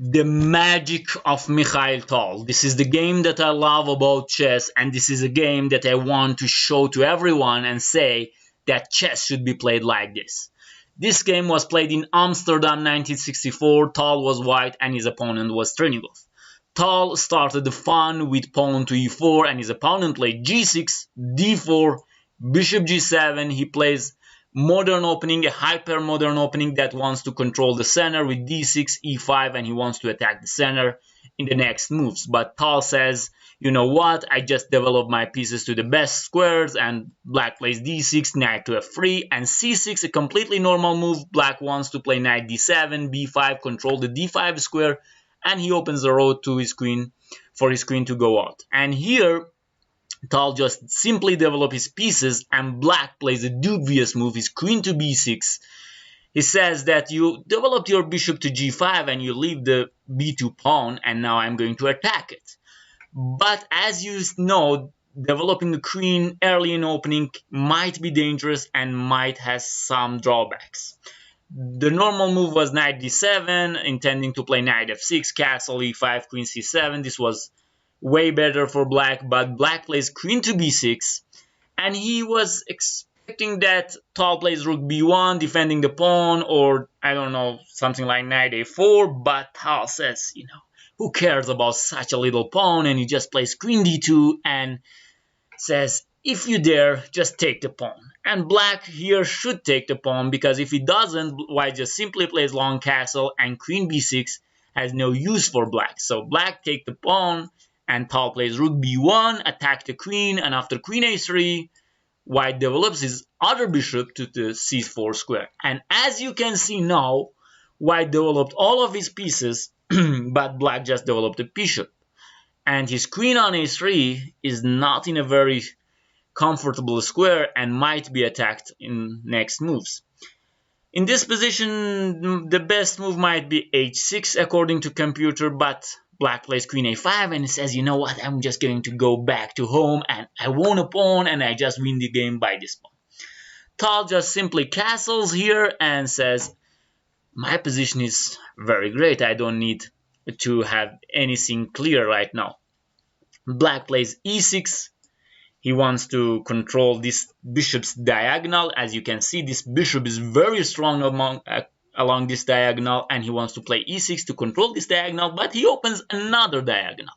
The magic of Mikhail Tal. This is the game that I love about chess, and this is a game that I want to show to everyone and say that chess should be played like this. This game was played in Amsterdam 1964. Tal was white and his opponent was Tringov. Tal started the fun with pawn to e4 and his opponent played g6, d4, bishop g7. He plays modern opening, a hyper modern opening that wants to control the center with d6, e5, and he wants to attack the center in the next moves. But Tal says, you know what, I just developed my pieces to the best squares, and black plays d6, knight to f3, and c6, a completely normal move. Black wants to play knight d7, b5, control the d5 square, and he opens the road to his queen for his queen to go out. And here Tal just simply develop his pieces, and black plays a dubious move, his queen to b6. He says that you developed your bishop to g5 and you leave the b2 pawn, and now I'm going to attack it. But as you know, developing the queen early in opening might be dangerous and might have some drawbacks. The normal move was knight d7, intending to play knight f6, castle e5, queen c7. This was way better for black, but black plays queen to b6, and he was expecting that Tal plays rook b1, defending the pawn, or I don't know, something like knight a4, but Tal says, you know, who cares about such a little pawn, and he just plays queen d2 and says, if you dare, just take the pawn. And black here should take the pawn, because if he doesn't, white just simply plays long castle, and queen b6 has no use for black. So black take the pawn, and Tal plays rook b1, attack the queen, and after queen a3, white develops his other bishop to the c4 square. And as you can see now, white developed all of his pieces, but black just developed a bishop. And his queen on a3 is not in a very comfortable square and might be attacked in next moves. In this position, the best move might be h6 according to computer, but black plays queen a5 and says, you know what, I'm just going to go back to home and I won a pawn and I just win the game by this pawn. Tal just simply castles here and says, my position is very great, I don't need to have anything clear right now. Black plays e6. He wants to control this bishop's diagonal. As you can see, this bishop is very strong along this diagonal, and he wants to play e6 to control this diagonal, but he opens another diagonal.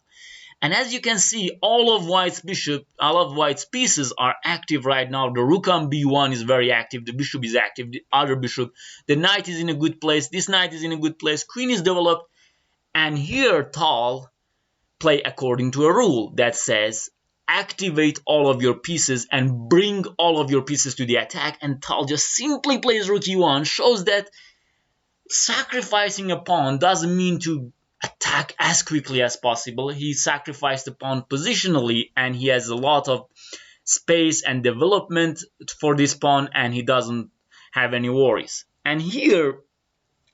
And as you can see, all of white's pieces are active right now. The rook on b1 is very active, the bishop is active, the other bishop, the knight is in a good place, this knight is in a good place, queen is developed, and here Tal play according to a rule that says activate all of your pieces and bring all of your pieces to the attack, and Tal just simply plays rook e1, shows that sacrificing a pawn doesn't mean to attack as quickly as possible. He sacrificed the pawn positionally, and he has a lot of space and development for this pawn, and he doesn't have any worries. And here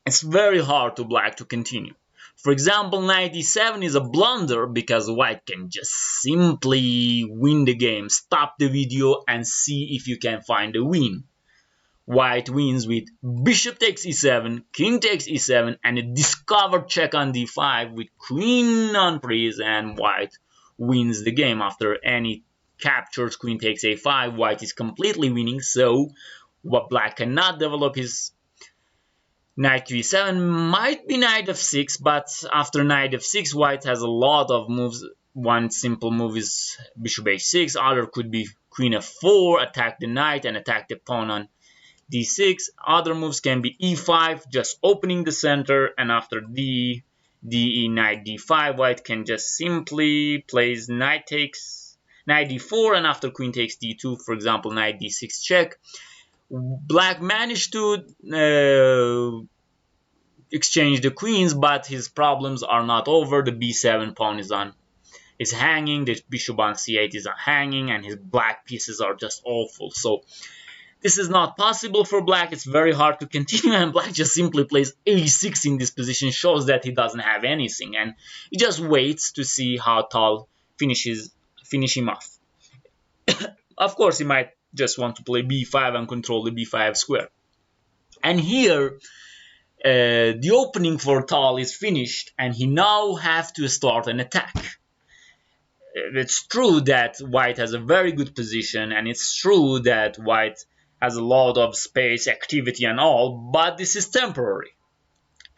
it's very hard to black to continue. For example, knight d7 is a blunder because white can just simply win the game. Stop the video and see if you can find a win. White wins with bishop takes e7, king takes e7, and a discovered check on d5 with queen on prise, and white wins the game. After any captures, queen takes a5, white is completely winning, so what black cannot develop his knight to e7, might be knight f6, but after knight f6, white has a lot of moves. One simple move is bishop h6, other could be queen f4, attack the knight and attack the pawn on d6. Other moves can be e5, just opening the center, and after d, knight d5, white can just simply plays knight d4, and after queen takes d2, for example, knight d6 check. Black managed to exchange the queens, but his problems are not over. The b7 pawn is hanging, the bishop on c8 is hanging, and his black pieces are just awful. So this is not possible for black. It's very hard to continue, and black just simply plays a6 in this position, shows that he doesn't have anything, and he just waits to see how Tal finish him off. Of course, he might just want to play b5 and control the b5 square. And here, The opening for Tal is finished, and he now has to start an attack. It's true that White has a very good position, and it's true that White has a lot of space, activity, and all, but this is temporary.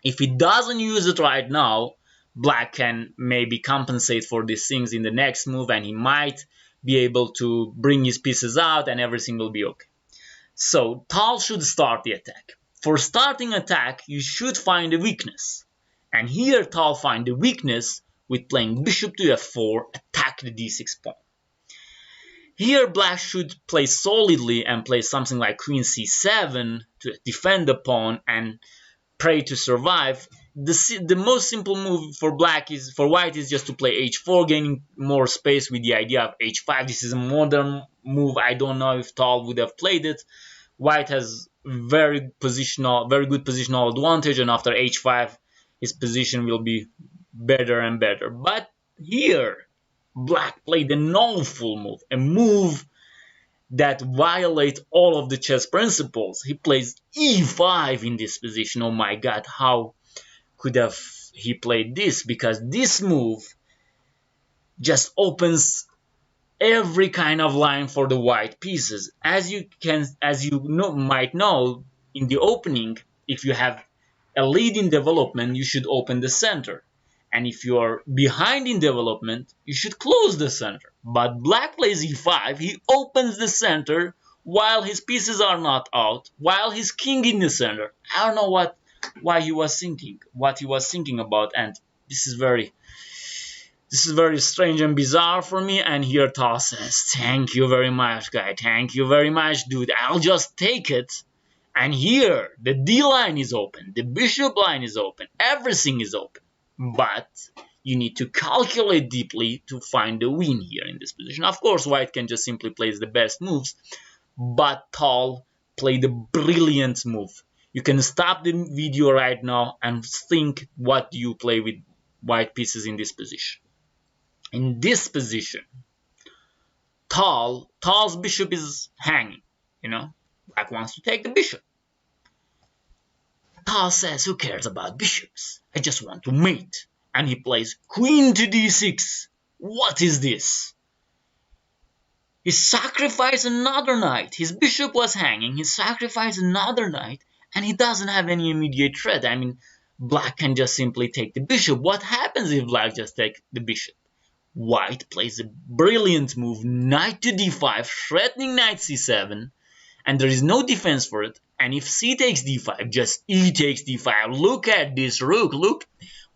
If he doesn't use it right now, Black can maybe compensate for these things in the next move, and he might be able to bring his pieces out, and everything will be okay. So Tal should start the attack. For starting attack, you should find a weakness. And here Tal find the weakness with playing bishop to f4, attack the d6 pawn. Here Black should play solidly and play something like queen c7 to defend the pawn and pray to survive. The most simple move for White is just to play h4, gaining more space with the idea of h5. This is a modern move. I don't know if Tal would have played it. White has very good positional advantage, and after h5, his position will be better and better. But here, Black played an awful move, a move that violates all of the chess principles. He plays e5 in this position. Oh my god, how could have he played this? Because this move just opens every kind of line for the white pieces. As you might know, in the opening, if you have a lead in development, you should open the center. And if you are behind in development, you should close the center. But Black plays e5, he opens the center while his pieces are not out, while he's king in the center. I don't know what he was thinking about, and this is very strange and bizarre for me. And here Tal says, thank you very much, guy. Thank you very much, dude. I'll just take it. And here, the D line is open. The bishop line is open. Everything is open. But you need to calculate deeply to find the win here in this position. Of course, White can just simply play the best moves. But Tal played a brilliant move. You can stop the video right now and think what do you play with white pieces in this position. In this position, Tal's bishop is hanging, Black wants to take the bishop. Tal says, who cares about bishops? I just want to mate. And he plays queen to d6. What is this? He sacrificed another knight. His bishop was hanging. He sacrificed another knight, and he doesn't have any immediate threat. I mean, Black can just simply take the bishop. What happens if Black just takes the bishop? White plays a brilliant move, knight to d5, threatening knight c7, and there is no defense for it. And if c takes d5, just e takes d5. Look at this rook. Look,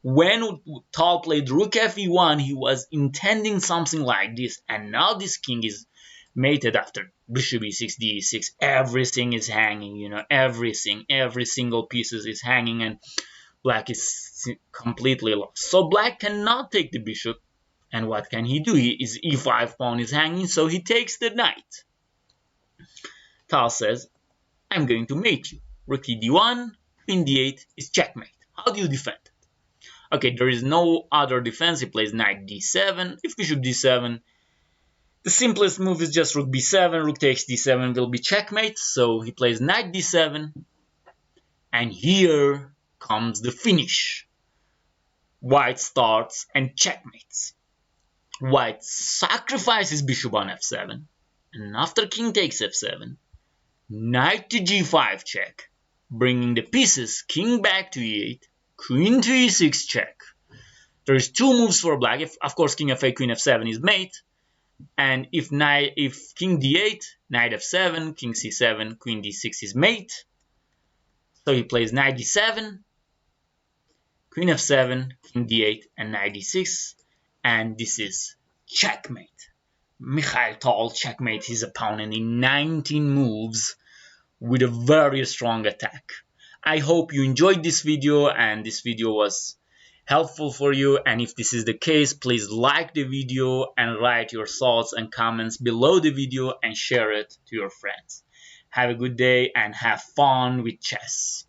when Tal played rook fe1, he was intending something like this, and now this king is mated after bishop e6, d6. Everything is hanging, everything, every single piece is hanging, and Black is completely lost. So Black cannot take the bishop. And what can he do? His e5 pawn is hanging, so he takes the knight. Tal says, I'm going to mate you. Rook e d1, queen d8 is checkmate. How do you defend it? Okay, there is no other defense. He plays knight d7. If bishop d7, the simplest move is just rook b7. Rook takes d7 will be checkmate. So he plays knight d7. And here comes the finish. White starts and checkmates. White sacrifices bishop on f7, and after king takes f7, knight to g5 check, bringing the pieces king back to e8, queen to e6 check. There's two moves for Black. Of course, king f8, queen f7 is mate, and if king d8, knight f7, king c7, queen d6 is mate. So he plays knight d7, queen f7, king d8, and knight d6. And this is checkmate. Mikhail Tal checkmate his opponent in 19 moves with a very strong attack. I hope you enjoyed this video and this video was helpful for you. And if this is the case, please like the video and write your thoughts and comments below the video and share it to your friends. Have a good day and have fun with chess.